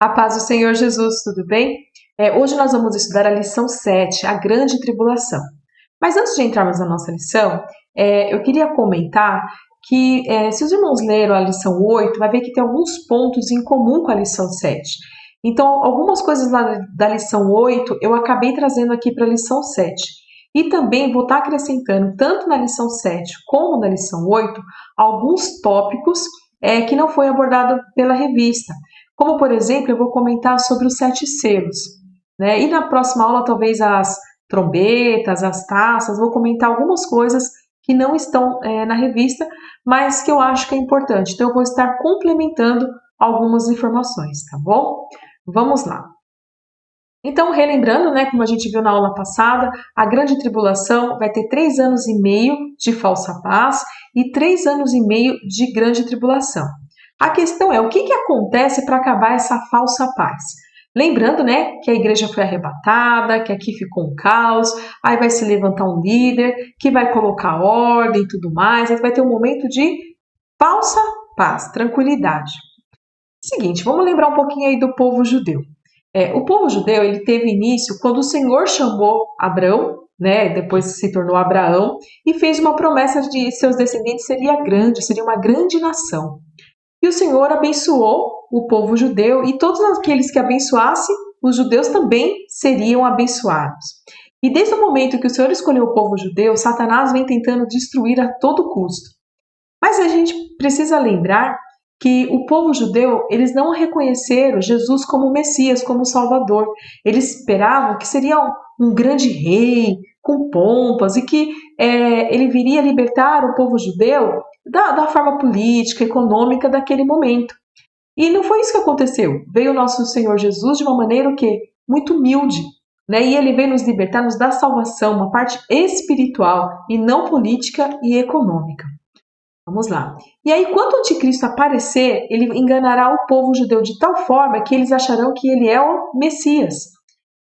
A paz do Senhor Jesus, tudo bem? Hoje nós vamos estudar a lição 7, a grande tribulação. Mas antes de entrarmos na nossa lição, eu queria comentar que se os irmãos leram a lição 8, vai ver que tem alguns pontos em comum com a lição 7. Então, algumas coisas lá da lição 8 eu acabei trazendo aqui para a lição 7. E também vou estar acrescentando, tanto na lição 7 como na lição 8, alguns tópicos que não foi abordado pela revista. Como, por exemplo, eu vou comentar sobre os 7 selos, né? E na próxima aula, talvez as trombetas, as taças, vou comentar algumas coisas que não estão na revista, mas que eu acho que é importante. Então, eu vou estar complementando algumas informações, tá bom? Vamos lá. Então, relembrando, né, como a gente viu na aula passada, a grande tribulação vai ter 3 anos e meio de falsa paz e 3 anos e meio de grande tribulação. A questão é, o que acontece para acabar essa falsa paz? Lembrando, né, que a igreja foi arrebatada, que aqui ficou um caos, aí vai se levantar um líder que vai colocar ordem e tudo mais, aí vai ter um momento de falsa paz, tranquilidade. Seguinte, vamos lembrar um pouquinho aí do povo judeu. O povo judeu ele teve início quando o Senhor chamou Abrão, né, depois se tornou Abraão, e fez uma promessa de seus descendentes seria grande, seria uma grande nação. E o Senhor abençoou o povo judeu e todos aqueles que abençoassem, os judeus também seriam abençoados. E desde o momento que o Senhor escolheu o povo judeu, Satanás vem tentando destruir a todo custo. Mas a gente precisa lembrar que o povo judeu, eles não reconheceram Jesus como Messias, como Salvador. Eles esperavam que seria um grande rei, com pompas, e que ele viria libertar o povo judeu da forma política, econômica daquele momento. E não foi isso que aconteceu. Veio o nosso Senhor Jesus de uma maneira o quê? Muito humilde. Né? E ele veio nos libertar, nos dar salvação, uma parte espiritual e não política e econômica. Vamos lá. E aí, quando o anticristo aparecer, ele enganará o povo judeu de tal forma que eles acharão que ele é o Messias.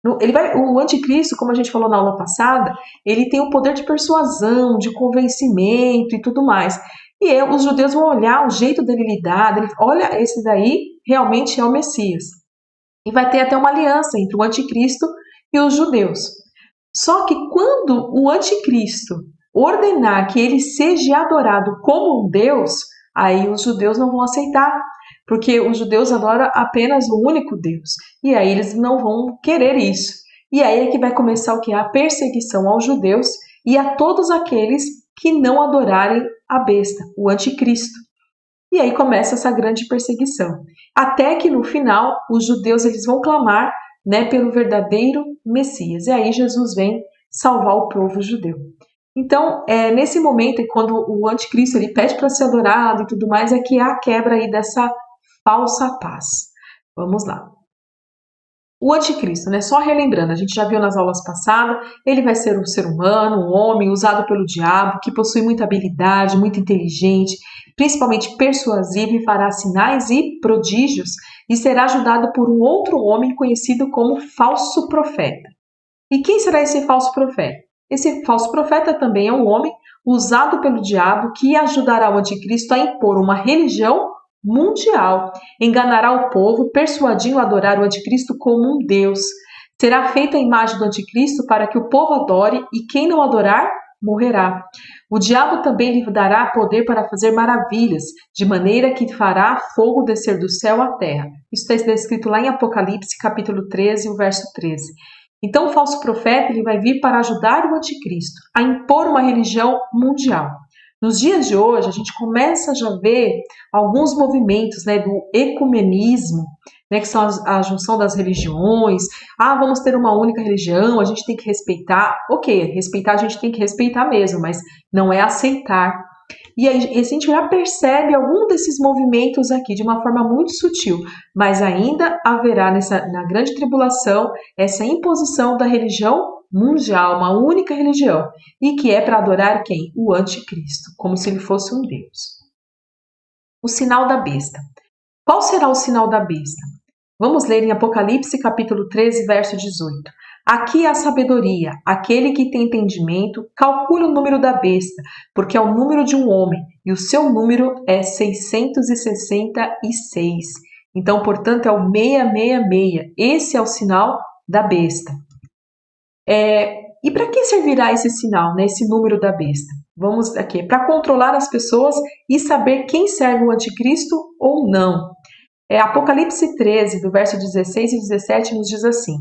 O anticristo, como a gente falou na aula passada, ele tem o poder de persuasão, de convencimento e tudo mais. E os judeus vão olhar o jeito dele lidar, olha, esse daí realmente é o Messias. E vai ter até uma aliança entre o anticristo e os judeus. Só que quando o anticristo ordenar que ele seja adorado como um Deus, aí os judeus não vão aceitar, porque os judeus adoram apenas o único Deus, e aí eles não vão querer isso. E aí é que vai começar o que? A perseguição aos judeus e a todos aqueles que não adorarem a besta, o anticristo. E aí começa essa grande perseguição, até que no final os judeus eles vão clamar, né, pelo verdadeiro Messias, e aí Jesus vem salvar o povo judeu. Então, nesse momento, quando o anticristo ele pede para ser adorado e tudo mais, é que há a quebra aí dessa falsa paz. Vamos lá. O anticristo, né? Só relembrando, a gente já viu nas aulas passadas, ele vai ser um ser humano, um homem usado pelo diabo, que possui muita habilidade, muito inteligente, principalmente persuasivo e fará sinais e prodígios e será ajudado por um outro homem conhecido como falso profeta. E quem será esse falso profeta? Esse falso profeta também é um homem usado pelo diabo que ajudará o anticristo a impor uma religião mundial, enganará o povo, persuadindo a adorar o anticristo como um Deus. Será feita a imagem do anticristo para que o povo adore e quem não adorar, morrerá. O diabo também lhe dará poder para fazer maravilhas, de maneira que fará fogo descer do céu à terra. Isso está escrito lá em Apocalipse, capítulo 13, o verso 13. Então o falso profeta ele vai vir para ajudar o anticristo a impor uma religião mundial. Nos dias de hoje, a gente começa a já ver alguns movimentos, né, do ecumenismo, né, que são a junção das religiões. Vamos ter uma única religião, a gente tem que respeitar. Ok, respeitar a gente tem que respeitar mesmo, mas não é aceitar. E aí, a gente já percebe algum desses movimentos aqui de uma forma muito sutil, mas ainda haverá na grande tribulação essa imposição da religião mundial, uma única religião, e que é para adorar quem? O anticristo, como se ele fosse um Deus. O sinal da besta. Qual será o sinal da besta? Vamos ler em Apocalipse capítulo 13, verso 18. Aqui há sabedoria, aquele que tem entendimento, calcule o número da besta, porque é o número de um homem, e o seu número é 666. Então, portanto, é o 666. Esse é o sinal da besta. E para que servirá esse sinal, né, esse número da besta? Vamos aqui, para controlar as pessoas e saber quem serve o anticristo ou não. Apocalipse 13, do verso 16 e 17, nos diz assim: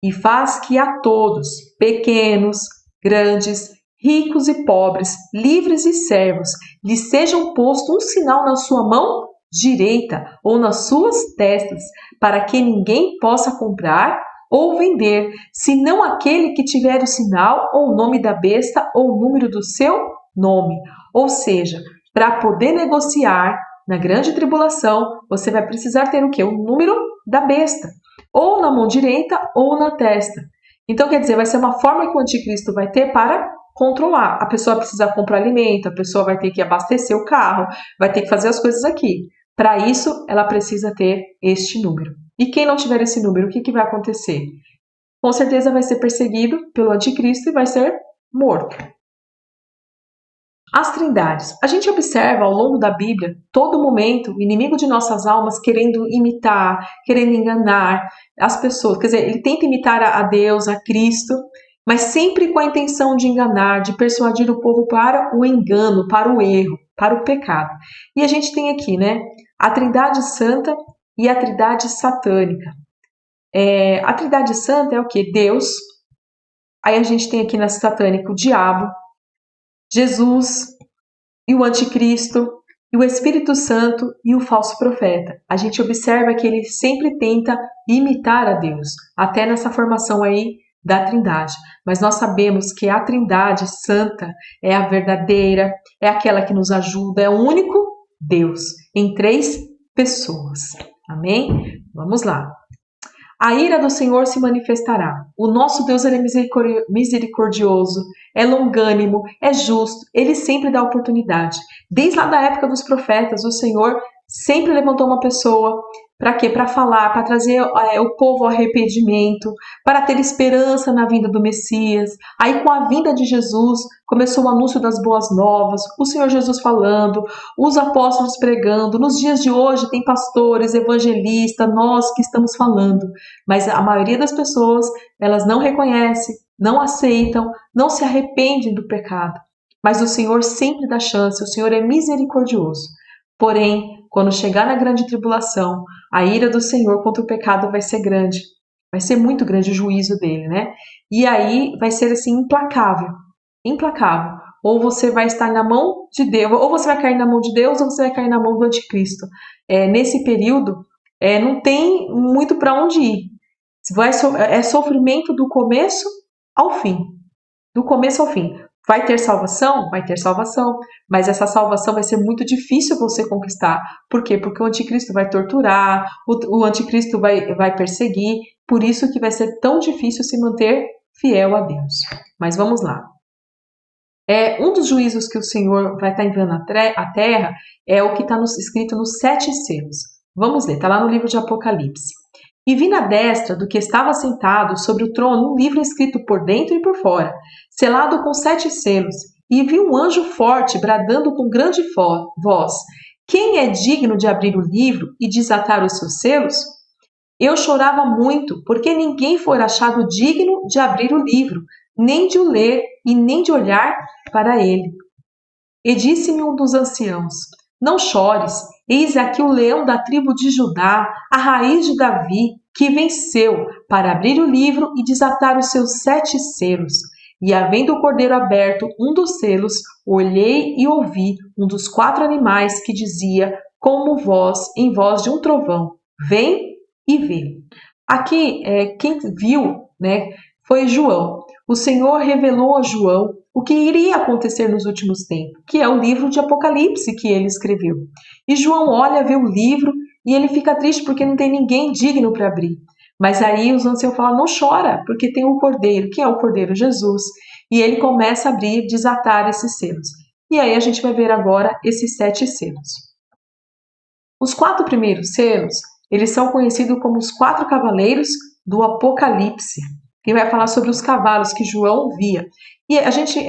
E faz que a todos, pequenos, grandes, ricos e pobres, livres e servos, lhes sejam posto um sinal na sua mão direita ou nas suas testas, para que ninguém possa comprar ou vender, senão aquele que tiver o sinal ou o nome da besta ou o número do seu nome. Ou seja, para poder negociar na grande tribulação, você vai precisar ter o quê? O número da besta, ou na mão direita ou na testa. Então, quer dizer, vai ser uma forma que o anticristo vai ter para controlar. A pessoa precisa comprar alimento, a pessoa vai ter que abastecer o carro, vai ter que fazer as coisas aqui. Para isso, ela precisa ter este número. E quem não tiver esse número, o que vai acontecer? Com certeza vai ser perseguido pelo anticristo e vai ser morto. As trindades. A gente observa ao longo da Bíblia, todo momento, o inimigo de nossas almas querendo imitar, querendo enganar as pessoas. Quer dizer, ele tenta imitar a Deus, a Cristo, mas sempre com a intenção de enganar, de persuadir o povo para o engano, para o erro, para o pecado. E a gente tem aqui, né, a Trindade Santa e a Trindade Satânica. A Trindade Santa é o quê? Deus. Aí a gente tem aqui na Satânica o diabo, Jesus e o anticristo, e o Espírito Santo e o falso profeta. A gente observa que ele sempre tenta imitar a Deus, até nessa formação aí da Trindade. Mas nós sabemos que a Trindade Santa é a verdadeira, é aquela que nos ajuda, é o único Deus em 3 pessoas. Amém? Vamos lá. A ira do Senhor se manifestará. O nosso Deus é misericordioso, é longânimo, é justo, ele sempre dá oportunidade. Desde lá da época dos profetas, o Senhor sempre levantou uma pessoa. Para quê? Para falar, para trazer o povo ao arrependimento, para ter esperança na vinda do Messias. Aí, com a vinda de Jesus, começou o anúncio das boas novas, o Senhor Jesus falando, os apóstolos pregando. Nos dias de hoje, tem pastores, evangelistas, nós que estamos falando. Mas a maioria das pessoas, elas não reconhecem, não aceitam, não se arrependem do pecado. Mas o Senhor sempre dá chance, o Senhor é misericordioso. Porém, quando chegar na grande tribulação, a ira do Senhor contra o pecado vai ser grande. Vai ser muito grande o juízo dele, né? E aí vai ser assim implacável. Implacável. Ou você vai estar na mão de Deus, ou você vai cair na mão de Deus, ou você vai cair na mão do anticristo. Nesse período, não tem muito para onde ir. É sofrimento do começo ao fim. Do começo ao fim. Vai ter salvação? Vai ter salvação. Mas essa salvação vai ser muito difícil você conquistar. Por quê? Porque o anticristo vai torturar, o anticristo vai perseguir. Por isso que vai ser tão difícil se manter fiel a Deus. Mas vamos lá. Um dos juízos que o Senhor vai estar enviando à terra é o que está escrito nos 7 selos. Vamos ler, está lá no livro de Apocalipse. E vi na destra do que estava sentado sobre o trono um livro escrito por dentro e por fora, selado com 7 selos, e vi um anjo forte bradando com grande voz: Quem é digno de abrir o livro e desatar os seus selos? Eu chorava muito, porque ninguém foi achado digno de abrir o livro, nem de o ler e nem de olhar para ele. E disse-me um dos anciãos: Não chores, eis aqui o leão da tribo de Judá, a raiz de Davi, que venceu para abrir o livro e desatar os seus 7 selos. E havendo o cordeiro aberto um dos selos, olhei e ouvi um dos 4 animais que dizia, como voz, em voz de um trovão: Vem e vê. Aqui, quem viu, né, foi João. O Senhor revelou a João o que iria acontecer nos últimos tempos, que é o livro de Apocalipse que ele escreveu. E João olha, vê o livro e ele fica triste porque não tem ninguém digno para abrir. Mas aí os anciãos falam: não chora, porque tem um cordeiro. Quem é o cordeiro? Jesus. E ele começa a abrir, desatar esses selos. E aí a gente vai ver agora esses 7 selos. Os 4 primeiros selos, eles são conhecidos como os 4 cavaleiros do Apocalipse, que vai falar sobre os cavalos que João via. E a gente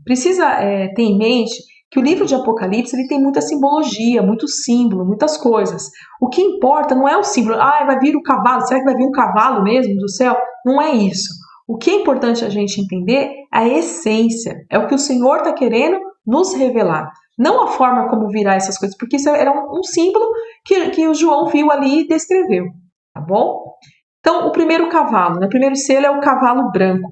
precisa ter em mente que o livro de Apocalipse ele tem muita simbologia, muito símbolo, muitas coisas. O que importa não é o símbolo, vai vir o cavalo, será que vai vir um cavalo mesmo do céu? Não é isso. O que é importante a gente entender é a essência, é o que o Senhor está querendo nos revelar. Não a forma como virá essas coisas, porque isso era um símbolo que o João viu ali e descreveu, tá bom? Então, o primeiro cavalo, o primeiro selo é o cavalo branco.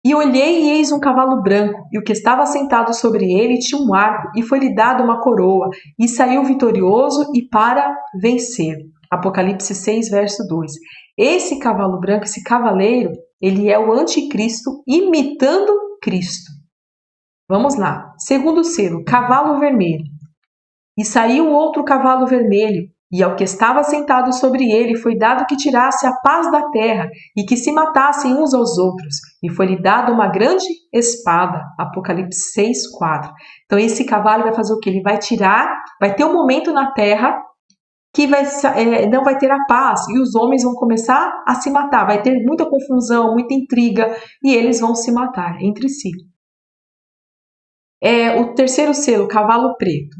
E olhei e eis um cavalo branco, e o que estava sentado sobre ele tinha um arco, e foi-lhe dada uma coroa, e saiu vitorioso e para vencer. Apocalipse 6, verso 2. Esse cavalo branco, esse cavaleiro, ele é o anticristo imitando Cristo. Vamos lá. Segundo selo, cavalo vermelho. E saiu outro cavalo vermelho, e ao que estava sentado sobre ele foi dado que tirasse a paz da terra e que se matassem uns aos outros. E foi-lhe dada uma grande espada. Apocalipse 6, 4. Então esse cavalo vai fazer o quê? Ele vai tirar, vai ter um momento na terra que não vai ter a paz e os homens vão começar a se matar. Vai ter muita confusão, muita intriga e eles vão se matar entre si. O terceiro selo, cavalo preto.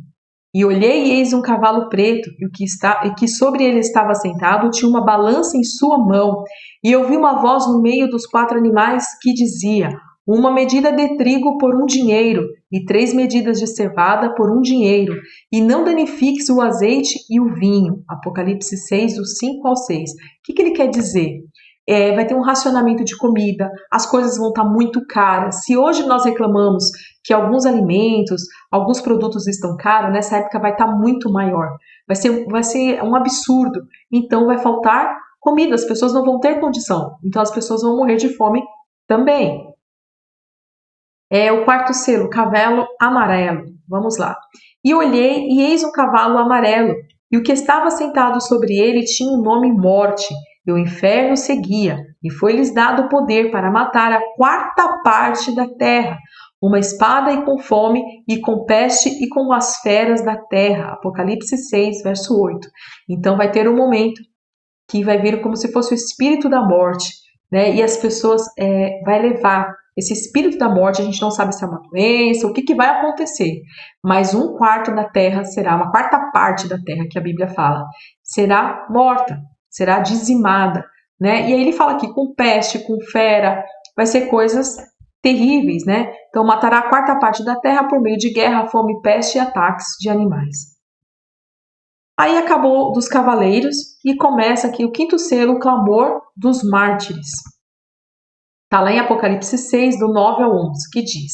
E olhei e eis um cavalo preto, e que sobre ele estava sentado tinha uma balança em sua mão. E ouvi uma voz no meio dos 4 animais que dizia: uma medida de trigo por 1 dinheiro, e 3 medidas de cevada por 1 dinheiro, e não danifiques o azeite e o vinho. Apocalipse 6, do 5 ao 6. O que ele quer dizer? Vai ter um racionamento de comida, as coisas vão estar muito caras. Se hoje nós reclamamos que alguns alimentos, alguns produtos estão caros, nessa época vai estar muito maior. Vai ser um absurdo. Então vai faltar comida, as pessoas não vão ter condição. Então as pessoas vão morrer de fome também. O quarto selo, cavalo amarelo. Vamos lá. E olhei e eis um cavalo amarelo, e o que estava sentado sobre ele tinha um nome Morte. E o inferno seguia, e foi-lhes dado o poder para matar a 4ª parte da terra, uma espada e com fome, e com peste e com as feras da terra. Apocalipse 6, verso 8. Então vai ter um momento que vai vir como se fosse o espírito da morte, né? E as pessoas vai levar esse espírito da morte, a gente não sabe se é uma doença, o que vai acontecer, mas 1/4 da terra será, uma 4ª parte da terra que a Bíblia fala, será morta. Será dizimada, né? E aí ele fala aqui com peste, com fera, vai ser coisas terríveis, né? Então matará a 4ª parte da terra por meio de guerra, fome, peste e ataques de animais. Aí acabou dos cavaleiros e começa aqui o 5º selo, o clamor dos mártires. Está lá em Apocalipse 6, do 9 ao 11, que diz: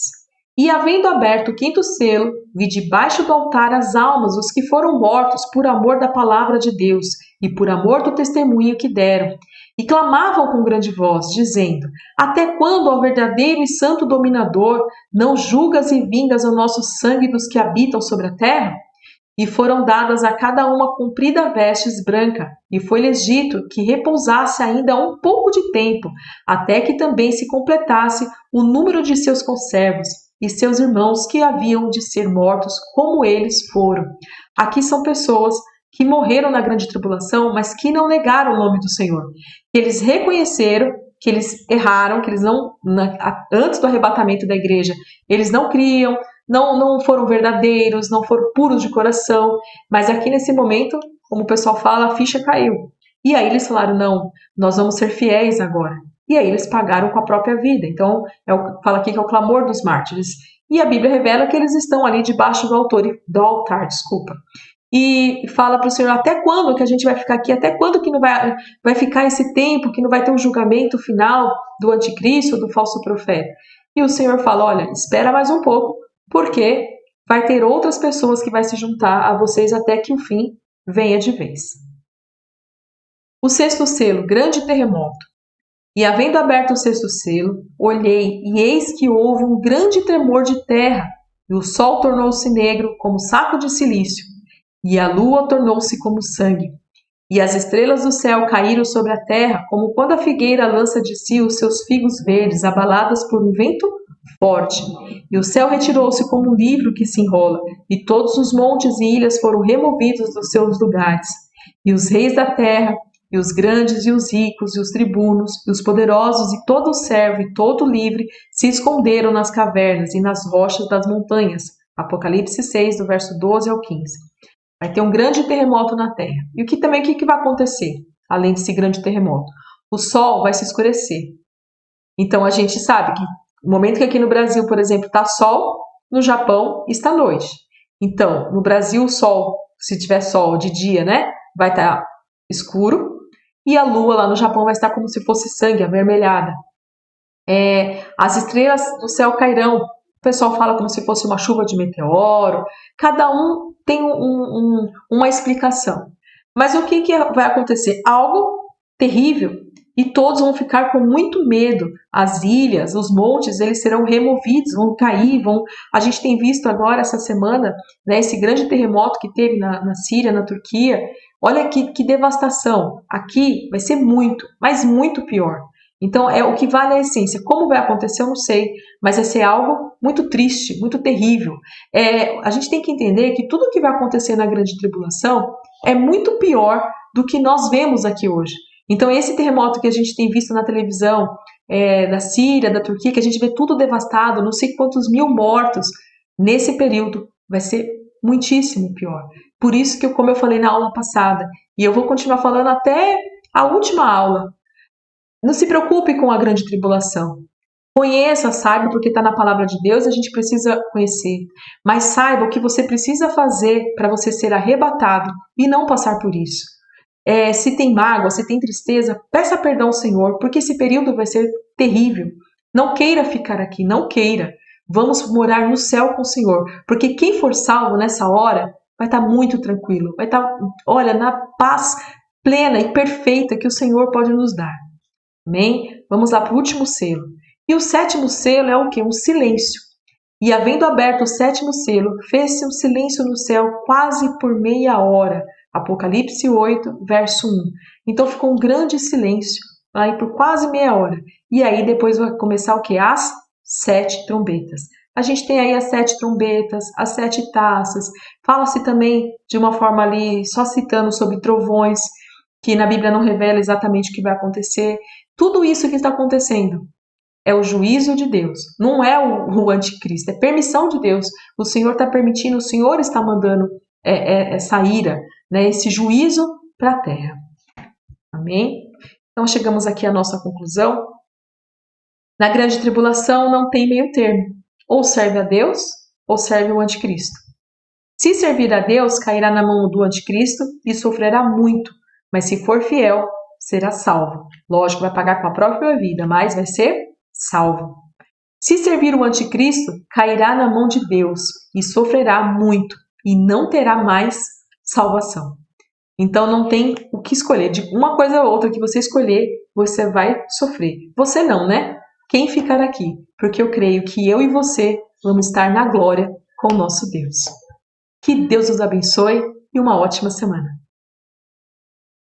E havendo aberto o 5º selo, vi debaixo do altar as almas dos que foram mortos por amor da palavra de Deus e por amor do testemunho que deram. E clamavam com grande voz, dizendo: Até quando, ó verdadeiro e santo dominador, não julgas e vingas o nosso sangue dos que habitam sobre a terra? E foram dadas a cada uma comprida vestes branca, e foi-lhes dito que repousasse ainda um pouco de tempo, até que também se completasse o número de seus conservos e seus irmãos que haviam de ser mortos como eles foram. Aqui são pessoas que morreram na grande tribulação, mas que não negaram o nome do Senhor. Eles reconheceram que eles erraram, que eles não, antes do arrebatamento da igreja, eles não criam, não foram verdadeiros, não foram puros de coração, mas aqui nesse momento, como o pessoal fala, a ficha caiu. E aí eles falaram, não, nós vamos ser fiéis agora. E aí eles pagaram com a própria vida. Então, fala aqui que é o clamor dos mártires. E a Bíblia revela que eles estão ali debaixo do altar. E fala para o Senhor, até quando que a gente vai ficar aqui? Até quando que não vai ficar esse tempo, que não vai ter um julgamento final do anticristo, do falso profeta? E o Senhor fala, olha, espera mais um pouco, porque vai ter outras pessoas que vai se juntar a vocês até que o fim venha de vez. O 6º selo, grande terremoto. E havendo aberto o 6º selo, olhei, e eis que houve um grande tremor de terra, e o sol tornou-se negro como saco de silício, e a lua tornou-se como sangue. E as estrelas do céu caíram sobre a terra, como quando a figueira lança de si os seus figos verdes, abaladas por um vento forte. E o céu retirou-se como um livro que se enrola, e todos os montes e ilhas foram removidos dos seus lugares. E os reis da terra, e os grandes, e os ricos, e os tribunos, e os poderosos, e todo o servo, e todo o livre, se esconderam nas cavernas e nas rochas das montanhas, Apocalipse 6, do verso 12 ao 15. Vai ter um grande terremoto na Terra. E o que vai acontecer, além desse grande terremoto? O Sol vai se escurecer. Então a gente sabe que no momento que aqui no Brasil, por exemplo, está sol, no Japão está noite. Então, no Brasil, o Sol, se tiver sol de dia, né, vai estar escuro, e a Lua lá no Japão vai estar como se fosse sangue, avermelhada. As estrelas do céu cairão. O pessoal fala como se fosse uma chuva de meteoro. Cada um tem uma explicação. Mas o que vai acontecer? Algo terrível. E todos vão ficar com muito medo. As ilhas, os montes, eles serão removidos, vão cair. A gente tem visto agora, essa semana, né, esse grande terremoto que teve na Síria, na Turquia. Olha que devastação. Aqui vai ser muito, mas muito pior. Então, o que vale a essência. Como vai acontecer, eu não sei, mas vai ser algo muito triste, muito terrível. A gente tem que entender que tudo que vai acontecer na grande tribulação é muito pior do que nós vemos aqui hoje. Então, esse terremoto que a gente tem visto na televisão, da Síria, da Turquia, que a gente vê tudo devastado, não sei quantos mil mortos, nesse período vai ser muitíssimo pior. Por isso que, como eu falei na aula passada, e eu vou continuar falando até a última aula, não se preocupe com a grande tribulação. Conheça, saiba, porque está na palavra de Deus, a gente precisa conhecer. Mas saiba o que você precisa fazer para você ser arrebatado e não passar por isso. Se tem mágoa, se tem tristeza, peça perdão ao Senhor, porque esse período vai ser terrível. Não queira ficar aqui, não queira. Vamos morar no céu com o Senhor, porque quem for salvo nessa hora vai estar muito tranquilo, vai estar, olha, na paz plena e perfeita que o Senhor pode nos dar. Amém? Vamos lá para o último selo. E o sétimo selo é o quê? Um silêncio. E havendo aberto o sétimo selo, fez-se um silêncio no céu quase por meia hora. Apocalipse 8, verso 1. Então ficou um grande silêncio aí por quase meia hora. E aí depois vai começar o quê? As 7 trombetas. A gente tem aí as 7 trombetas, as 7 taças. Fala-se também de uma forma ali, só citando sobre trovões, que na Bíblia não revela exatamente o que vai acontecer. Tudo isso que está acontecendo é o juízo de Deus, não é o anticristo, é permissão de Deus. O Senhor está permitindo, o Senhor está mandando essa ira, né, esse juízo para a terra. Amém? Então chegamos aqui à nossa conclusão. Na grande tribulação não tem meio termo. Ou serve a Deus, ou serve o anticristo. Se servir a Deus, cairá na mão do anticristo e sofrerá muito, mas se for fiel, será salvo. Lógico, vai pagar com a própria vida, mas vai ser salvo. Se servir o anticristo, cairá na mão de Deus e sofrerá muito e não terá mais salvação. Então não tem o que escolher. De uma coisa ou outra que você escolher, você vai sofrer. Você não, né? Quem ficar aqui? Porque eu creio que eu e você vamos estar na glória com o nosso Deus. Que Deus os abençoe e uma ótima semana.